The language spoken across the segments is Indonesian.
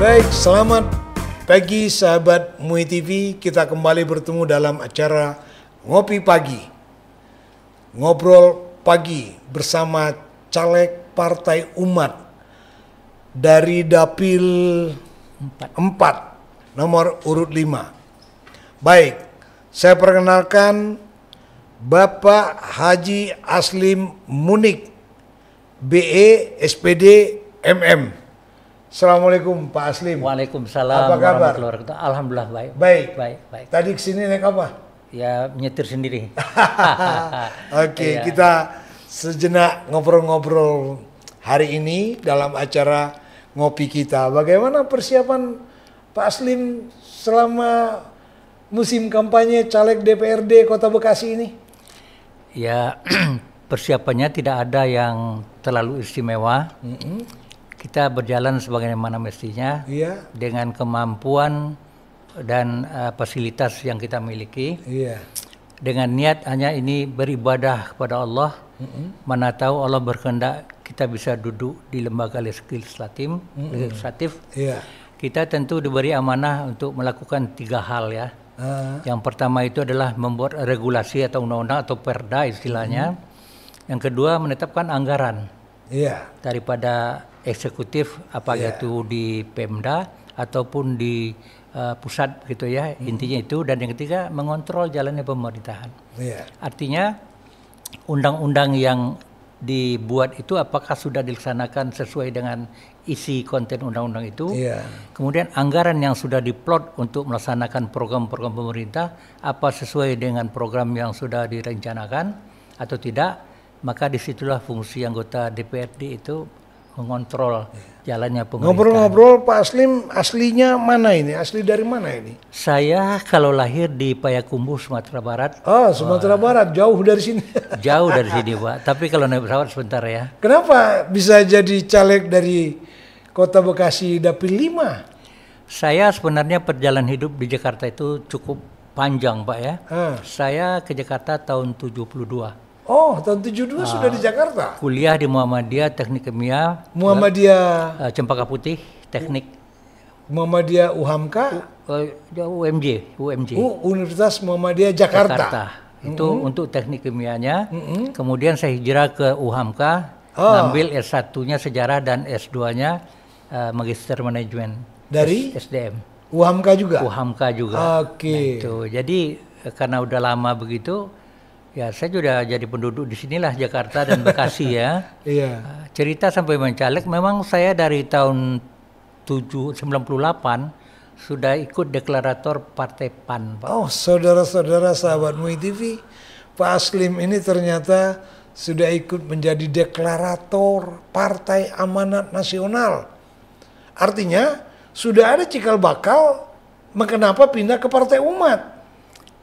Baik, selamat pagi sahabat MUI TV. Kita kembali bertemu dalam acara Ngopi Pagi. Ngobrol pagi bersama caleg Partai Umat dari Dapil 4, nomor urut 5. Baik, saya perkenalkan Bapak Haji Aslim Munik, BE SPD MM. Assalamualaikum Pak Aslim. Waalaikumsalam. Apa kabar? Alhamdulillah baik. Baik. Tadi kesini naik apa? Ya menyetir sendiri. Oke, kita sejenak ngobrol-ngobrol hari ini dalam acara ngopi kita. Bagaimana persiapan Pak Aslim selama musim kampanye caleg DPRD Kota Bekasi ini? Ya persiapannya tidak ada yang terlalu istimewa. Kita berjalan sebagaimana mestinya, dengan kemampuan dan fasilitas yang kita miliki, dengan niat hanya ini beribadah kepada Allah. Mana tahu Allah berkehendak kita bisa duduk di lembaga legislatif. Kita tentu diberi amanah untuk melakukan 3 hal ya. Yang pertama itu adalah membuat regulasi atau undang-undang atau perda istilahnya. Yang kedua menetapkan anggaran daripada eksekutif, itu di Pemda ataupun di pusat gitu ya, intinya itu. Dan yang ketiga mengontrol jalannya pemerintahan. Artinya undang-undang yang dibuat itu apakah sudah dilaksanakan sesuai dengan isi konten undang-undang itu. Kemudian anggaran yang sudah diplot untuk melaksanakan program-program pemerintah apa sesuai dengan program yang sudah direncanakan atau tidak. Maka disitulah fungsi anggota DPRD itu mengontrol jalannya pemerintahan. Ngobrol-ngobrol, Pak Aslim aslinya mana ini? Asli dari mana ini? Saya kalau lahir di Payakumbuh, Sumatera Barat. Oh, Sumatera Barat, jauh dari sini. Jauh dari sini, Pak. Tapi kalau naik pesawat sebentar ya. Kenapa bisa jadi caleg dari Kota Bekasi Dapil 5? Saya sebenarnya perjalanan hidup di Jakarta itu cukup panjang, Pak ya. Saya ke Jakarta tahun 72. Oh, tahun 72 sudah di Jakarta. Kuliah di Muhammadiyah Teknik Kimia. Muhammadiyah Cempaka Putih Teknik. Muhammadiyah UHAMKA. UMJ. Universitas Muhammadiyah Jakarta. Itu untuk teknik kimianya. Kemudian saya hijrah ke UHAMKA, ngambil S1-nya sejarah dan S2-nya Magister Manajemen dari SDM. UHAMKA juga. Oke. Nah, jadi karena udah lama begitu. Ya, saya sudah jadi penduduk di sinilah Jakarta dan Bekasi ya. Cerita sampai mencaleg, memang saya dari tahun 98 sudah ikut deklarator Partai PAN, Pak. Oh, saudara-saudara sahabat MUI TV, Pak Aslim ini ternyata sudah ikut menjadi deklarator Partai Amanat Nasional. Artinya sudah ada cikal bakal, kenapa pindah ke Partai Umat?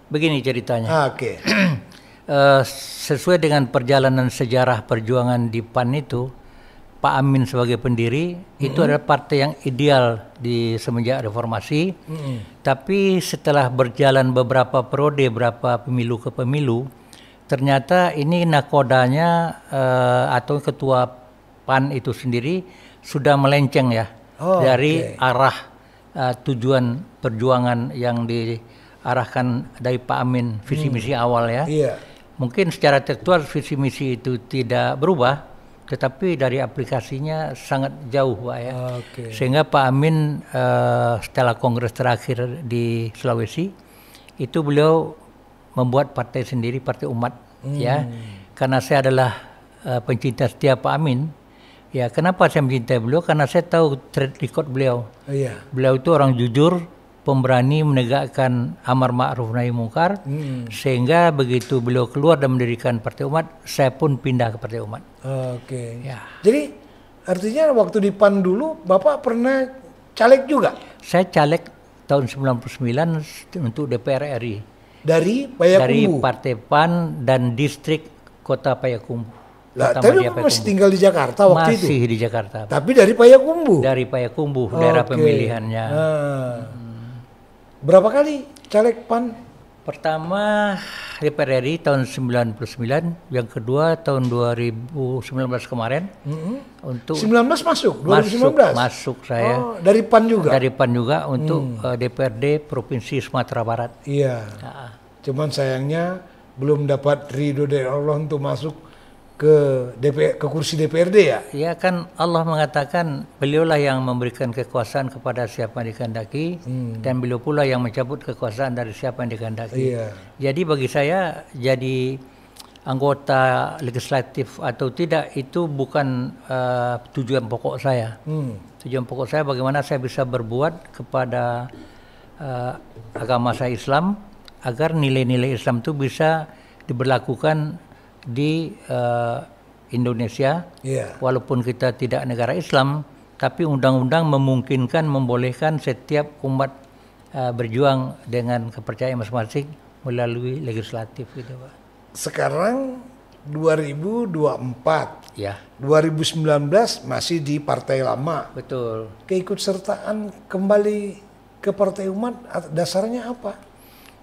Begini ceritanya. Sesuai dengan perjalanan sejarah perjuangan di PAN itu, Pak Amin sebagai pendiri itu adalah partai yang ideal di semenjak reformasi. Tapi setelah berjalan beberapa periode, berapa pemilu ke pemilu, ternyata ini nakodanya atau ketua PAN itu sendiri sudah melenceng ya dari arah tujuan perjuangan yang diarahkan dari Pak Amin, visi misi awal ya. Mungkin secara tekstual visi misi itu tidak berubah, tetapi dari aplikasinya sangat jauh, Pak ya. Sehingga Pak Amin setelah kongres terakhir di Sulawesi itu beliau membuat partai sendiri, Partai Umat ya. Karena saya adalah pencinta setia Pak Amin. Ya, kenapa saya mencintai beliau? Karena saya tahu track record beliau. Beliau itu orang jujur, pemberani menegakkan amar ma'ruf nahi mungkar, sehingga begitu beliau keluar dan mendirikan Partai Umat, saya pun pindah ke Partai Umat. Jadi artinya waktu di PAN dulu Bapak pernah caleg juga? Saya caleg tahun 99 untuk DPR RI. Dari Payakumbuh? Dari Partai PAN dan distrik Kota Payakumbuh. Tapi masih tinggal di Jakarta waktu itu? Masih di Jakarta. Tapi dari Payakumbuh? Dari Payakumbuh, daerah pemilihannya. Berapa kali caleg PAN? Pertama DPR RI tahun 99, yang kedua tahun 2019 kemarin. Untuk 19 masuk, 2019? Masuk saya. Oh, dari PAN juga? Dari PAN juga untuk DPRD Provinsi Sumatera Barat. Iya. Cuman sayangnya belum dapat ridho dari Allah untuk masuk ke kursi DPRD ya? Ya kan Allah mengatakan beliaulah yang memberikan kekuasaan kepada siapa yang dikehendaki dan beliau pula yang mencabut kekuasaan dari siapa yang dikehendaki. Iya. Jadi bagi saya jadi anggota legislatif atau tidak itu bukan tujuan pokok saya. Tujuan pokok saya bagaimana saya bisa berbuat kepada agama saya Islam agar nilai-nilai Islam itu bisa diberlakukan di Indonesia, walaupun kita tidak negara Islam, tapi undang-undang memungkinkan, membolehkan setiap umat berjuang dengan kepercayaan masing-masing melalui legislatif, gitu Pak. Sekarang 2024, Ya. 2019 masih di partai lama. Betul. Keikutsertaan kembali ke partai umat dasarnya apa?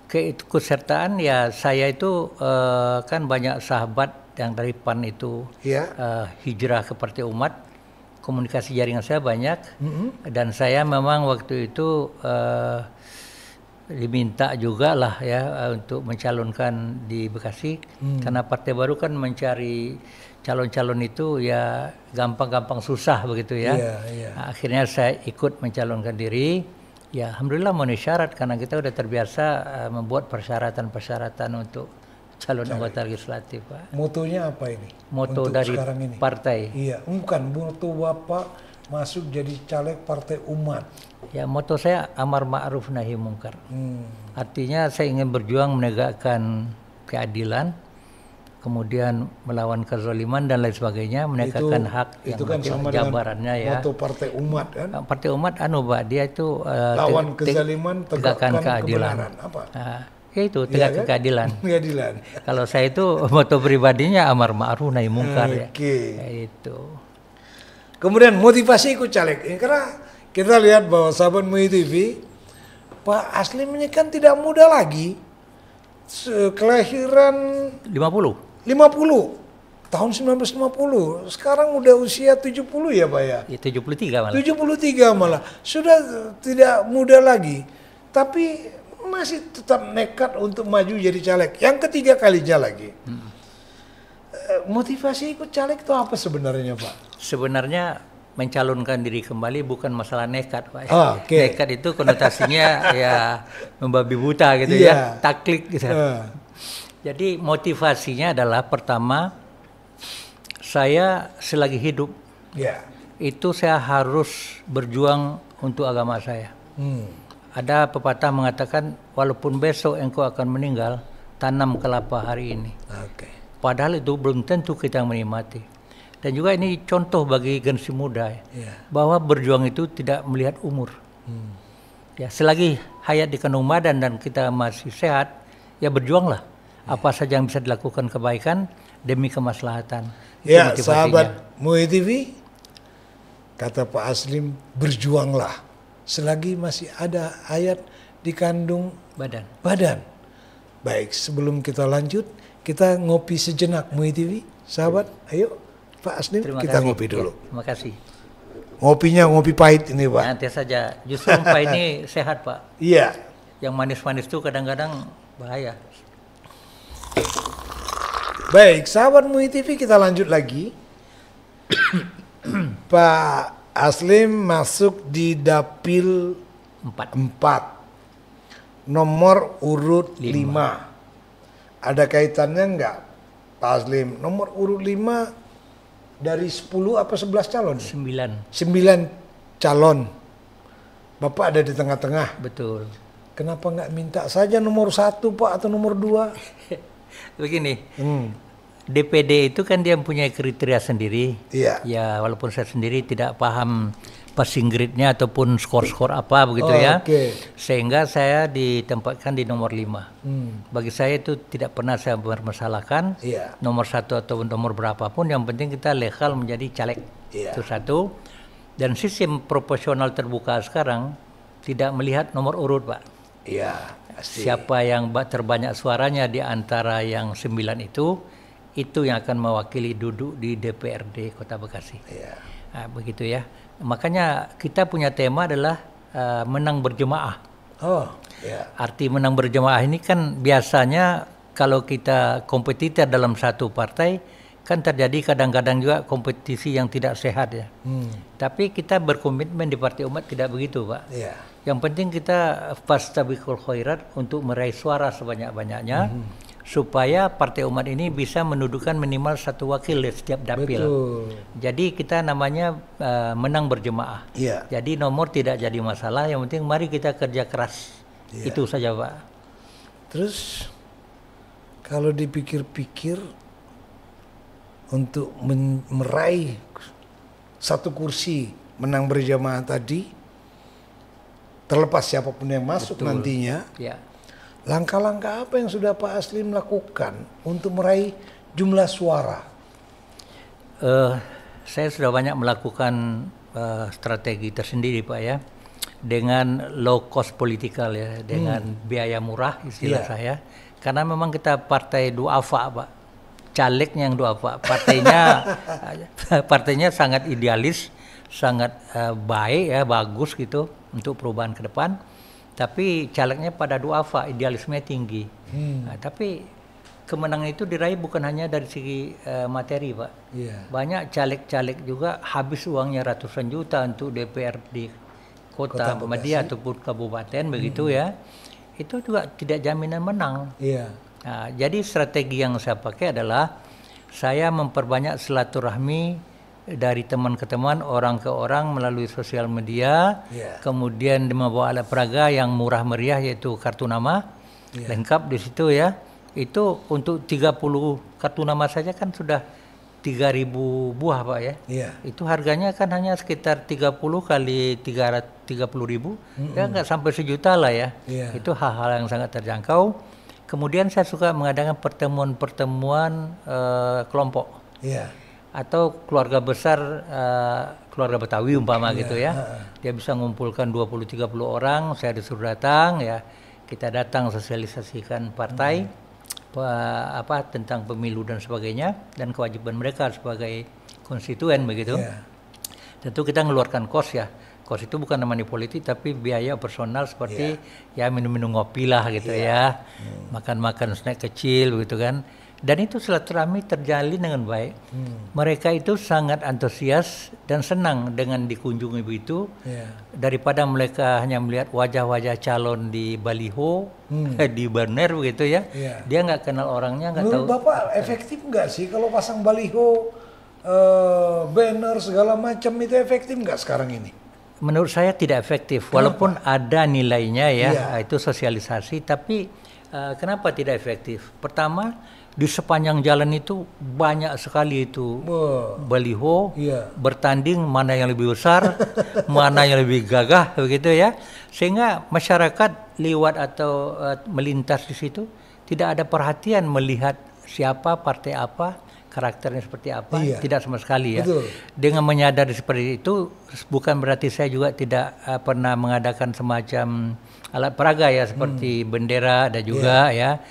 Keikutsertaan ya saya itu kan banyak sahabat yang dari PAN itu hijrah ke Partai Umat, komunikasi jaringan saya banyak dan saya memang waktu itu diminta juga lah ya untuk mencalonkan di Bekasi karena partai baru kan mencari calon-calon itu ya gampang-gampang susah begitu ya. Nah, akhirnya saya ikut mencalonkan diri. Ya, alhamdulillah memenuhi syarat karena kita udah terbiasa membuat persyaratan-persyaratan untuk calon anggota legislatif, Pak. Motonya apa ini? Moto untuk dari ini? partai. Iya, bukan moto Bapak masuk jadi caleg Partai Umat. Ya, moto saya amar ma'ruf nahi mungkar. Artinya saya ingin berjuang menegakkan keadilan, kemudian melawan kezaliman dan lain sebagainya, menegakkan hak itu yang kan sama gambarannya dengan ya. moto Partai Umat kan? Partai Umat Pak, dia itu lawan kezaliman, tegakkan kebenaran. Apa? Ya itu tegakkan keadilan. Keadilan. Kalau saya itu moto pribadinya amar ma'ruf nahi mungkar ya. Itu. Kemudian motivasi ikut caleg. Karena kita lihat bahwa sahabat MUI TV, Pak Aslim ini kan tidak muda lagi. Kelahiran 50 tahun 1950. Sekarang udah usia 70 ya Pak ya? Ya 73 malah. 73 malah. Sudah tidak muda lagi. Tapi masih tetap nekat untuk maju jadi caleg. Yang ketiga kalinya lagi. Motivasi ikut caleg itu apa sebenarnya Pak? Sebenarnya mencalonkan diri kembali bukan masalah nekat Pak. Nekat itu konotasinya ya membabi buta gitu ya. Taklid gitu. Jadi motivasinya adalah pertama, saya selagi hidup itu saya harus berjuang untuk agama saya. Ada pepatah mengatakan walaupun besok engkau akan meninggal, tanam kelapa hari ini. Padahal itu belum tentu kita menikmati. Dan juga ini contoh bagi generasi muda bahwa berjuang itu tidak melihat umur. Ya, selagi hayat di kandung badan dan kita masih sehat, ya berjuanglah. Apa saja yang bisa dilakukan kebaikan demi kemaslahatan. Ya, sahabat MUI TV, kata Pak Aslim, berjuanglah selagi masih ada hayat di kandung badan. Baik, sebelum kita lanjut, kita ngopi sejenak MUI TV, sahabat. Ayo, Pak Aslim, kita ngopi dulu. Ya, terima kasih. Ngopinya ngopi pahit ini, Pak. Nanti saja. Justru Pak ini sehat, Pak. Iya. Yang manis-manis itu kadang-kadang bahaya. Baik, sahabat MUI TV, kita lanjut lagi. Pak Aslim masuk di dapil 4. Nomor urut 5. Ada kaitannya enggak, Pak Aslim? Nomor urut 5 dari 10 apa 11 calon? 9 calon. Bapak ada di tengah-tengah. Betul. Kenapa enggak minta saja nomor 1 Pak atau nomor 2? Begini, DPD itu kan dia punya kriteria sendiri. Iya. Ya, walaupun saya sendiri tidak paham passing grade-nya ataupun skor-skor apa begitu ya. Sehingga saya ditempatkan di nomor 5. Bagi saya itu tidak pernah saya bermasalahkan. Nomor 1 atau nomor berapapun, yang penting kita legal menjadi caleg. Itu satu. Dan sistem proporsional terbuka sekarang tidak melihat nomor urut, Pak. Pasti. Siapa yang terbanyak suaranya di antara yang 9 itu yang akan mewakili duduk di DPRD Kota Bekasi. Iya. Nah, begitu ya. Makanya kita punya tema adalah menang berjemaah. Oh, ya. Arti menang berjemaah ini kan biasanya kalau kita kompetitor dalam satu partai kan terjadi kadang-kadang juga kompetisi yang tidak sehat ya. Tapi kita berkomitmen di Partai Umat tidak begitu, Pak. Iya. Yang penting kita fastabiqul khairat untuk meraih suara sebanyak-banyaknya supaya Partai Umat ini bisa mendudukan minimal satu wakil di setiap dapil. Betul. Jadi kita namanya menang berjemaah. Iya. Jadi nomor tidak jadi masalah, yang penting mari kita kerja keras. Iya. Itu saja, Pak. Terus kalau dipikir-pikir untuk meraih satu kursi menang berjamaah tadi, terlepas siapapun yang masuk nantinya, Ya. langkah-langkah apa yang sudah Pak Aslim lakukan untuk meraih jumlah suara? Saya sudah banyak melakukan strategi tersendiri, Pak ya, dengan low cost politikal ya, dengan biaya murah istilah saya, karena memang kita partai duafa, Pak, calegnya yang duafa, partainya sangat idealis, sangat baik ya, bagus gitu untuk perubahan ke depan. Tapi calegnya pada duafa, idealismenya tinggi. Nah, tapi kemenangan itu diraih bukan hanya dari segi materi, Pak. Iya. Banyak caleg-caleg juga habis uangnya ratusan juta untuk DPRD kota media ataupun kabupaten begitu ya. Itu juga tidak jaminan menang. Iya. Nah, jadi strategi yang saya pakai adalah saya memperbanyak silaturahmi dari teman ke teman, orang ke orang melalui sosial media. Kemudian membawa alat peraga yang murah meriah yaitu kartu nama lengkap di situ ya. Itu untuk 30 kartu nama saja kan sudah 3.000 buah, Pak ya. Iya. Itu harganya kan hanya sekitar 30 kali 30.000, ya nggak sampai sejuta lah ya. Iya. Itu hal-hal yang sangat terjangkau. Kemudian saya suka mengadakan pertemuan-pertemuan kelompok. Iya. Atau keluarga besar, keluarga Betawi umpama gitu ya. Dia bisa mengumpulkan 20-30 orang, saya disuruh datang ya. Kita datang sosialisasikan partai tentang pemilu dan sebagainya dan kewajiban mereka sebagai konstituen begitu. Tentu kita mengeluarkan kos ya. Kos itu bukan money politik tapi biaya personal seperti ya minum-minum ngopi lah gitu ya. Makan-makan snack kecil begitu kan. Dan itu silaturahmi terjalin dengan baik. Mereka itu sangat antusias dan senang dengan dikunjungi begitu. Daripada mereka hanya melihat wajah-wajah calon di baliho, di banner begitu ya. Dia nggak kenal orangnya, nggak tahu. Menurut Bapak efektif nggak sih kalau pasang baliho, banner segala macam itu efektif nggak sekarang ini? Menurut saya tidak efektif. Walaupun ada nilainya ya, itu sosialisasi. Tapi kenapa tidak efektif? Pertama, di sepanjang jalan itu banyak sekali itu baliho bertanding mana yang lebih besar, mana yang lebih gagah begitu ya. Sehingga masyarakat lewat atau melintas di situ tidak ada perhatian melihat siapa, partai apa, karakternya seperti apa, tidak sama sekali ya. Dengan menyadari seperti itu bukan berarti saya juga tidak pernah mengadakan semacam alat peraga ya seperti bendera ada juga ya.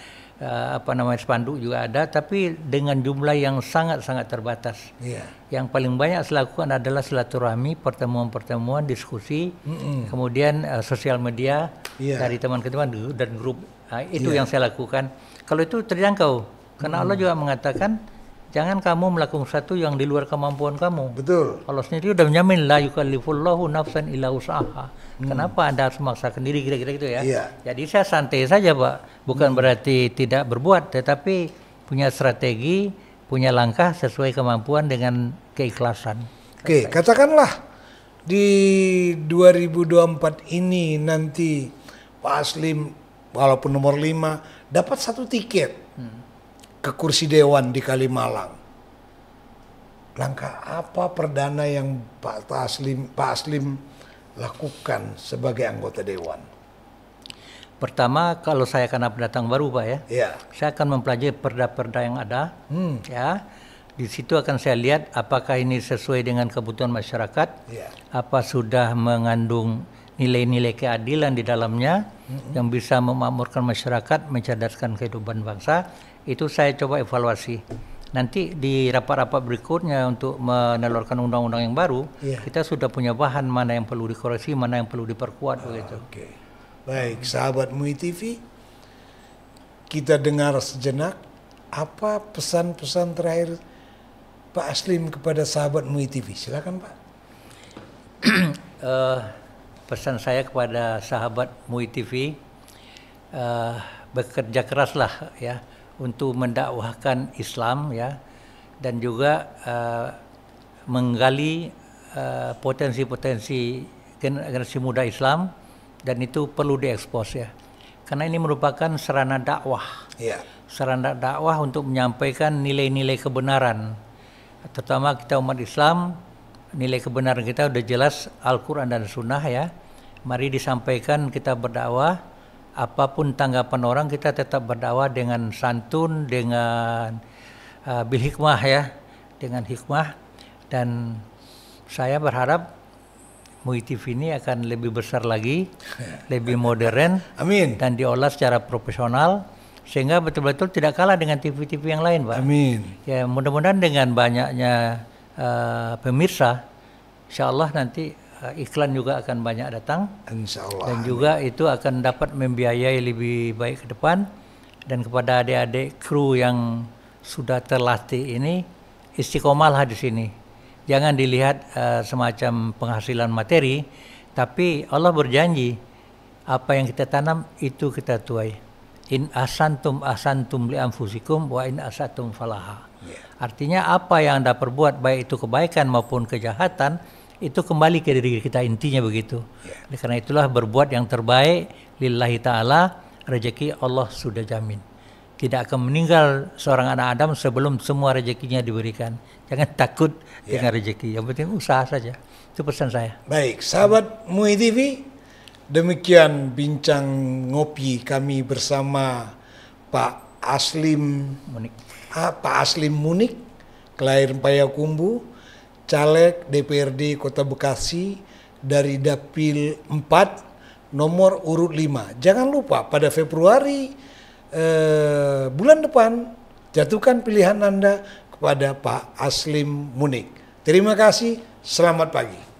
Spanduk juga ada, tapi dengan jumlah yang sangat-sangat terbatas. Yang paling banyak saya lakukan adalah silaturahmi, pertemuan-pertemuan, diskusi, kemudian sosial media dari teman ke teman dan grup. Itu yang saya lakukan. Kalau itu terjangkau, karena Allah juga mengatakan jangan kamu melakukan sesuatu yang di luar kemampuan kamu. Betul. Allah sendiri sudah menjamin la yukallifullahu nafsan illa usaha. Kenapa Anda harus memaksakan diri kira-kira gitu ya? Jadi saya santai saja, Pak. Bukan berarti tidak berbuat, tetapi punya strategi, punya langkah sesuai kemampuan dengan keikhlasan. Oke, katakanlah di 2024 ini nanti Pak Aslim walaupun nomor 5 dapat satu tiket ke kursi dewan di Kalimalang. Langkah apa perdana yang Pak Aslim lakukan sebagai anggota dewan? Pertama, kalau saya karena pendatang baru, Pak ya, saya akan mempelajari perda-perda yang ada. Ya, di situ akan saya lihat apakah ini sesuai dengan kebutuhan masyarakat, apa sudah mengandung nilai-nilai keadilan di dalamnya yang bisa memakmurkan masyarakat, mencerdaskan kehidupan bangsa. Itu saya coba evaluasi. Nanti di rapat-rapat berikutnya untuk menelurkan undang-undang yang baru, kita sudah punya bahan mana yang perlu dikoreksi, mana yang perlu diperkuat begitu. Oke. Baik, sahabat MUI TV, kita dengar sejenak apa pesan-pesan terakhir Pak Aslim kepada sahabat MUI TV. Silakan Pak. Pesan saya kepada sahabat MUI TV, bekerja keraslah ya untuk mendakwahkan Islam ya, dan juga menggali potensi-potensi generasi muda Islam, dan itu perlu diekspos ya, karena ini merupakan sarana dakwah, sarana dakwah untuk menyampaikan nilai-nilai kebenaran, terutama kita umat Islam. Nilai kebenaran kita udah jelas Al-Quran dan Sunnah ya. Mari disampaikan, kita berdakwah. Apapun tanggapan orang, kita tetap berdakwah dengan santun, dengan bil hikmah ya, dengan hikmah. Dan saya berharap MUI TV ini akan lebih besar lagi, lebih modern, amin, dan diolah secara profesional sehingga betul-betul tidak kalah dengan TV-TV yang lain, Pak. Amin. Ya, mudah-mudahan dengan banyaknya pemirsa, insya Allah nanti iklan juga akan banyak datang, insya Allah, dan juga itu akan dapat membiayai lebih baik ke depan. Dan kepada adik-adik kru yang sudah terlatih ini, istiqomahlah di sini. Jangan dilihat semacam penghasilan materi, tapi Allah berjanji apa yang kita tanam itu kita tuai. In asantum asantum li anfusikum wa in asatum falaha. Artinya apa yang Anda perbuat, baik itu kebaikan maupun kejahatan, itu kembali ke diri kita, intinya begitu. Karena itulah berbuat yang terbaik lillahi ta'ala, rezeki Allah sudah jamin. Tidak akan meninggal seorang anak Adam sebelum semua rezekinya diberikan. Jangan takut dengan rezeki, yang penting usaha saja. Itu pesan saya. Baik, sahabat MUI TV, demikian bincang ngopi kami bersama Pak Aslim Munik. Pak Aslim Munik, kelahiran Payakumbuh, caleg DPRD Kota Bekasi dari Dapil 4 nomor urut 5. Jangan lupa pada Februari bulan depan jatuhkan pilihan Anda kepada Pak Aslim Munik. Terima kasih, selamat pagi.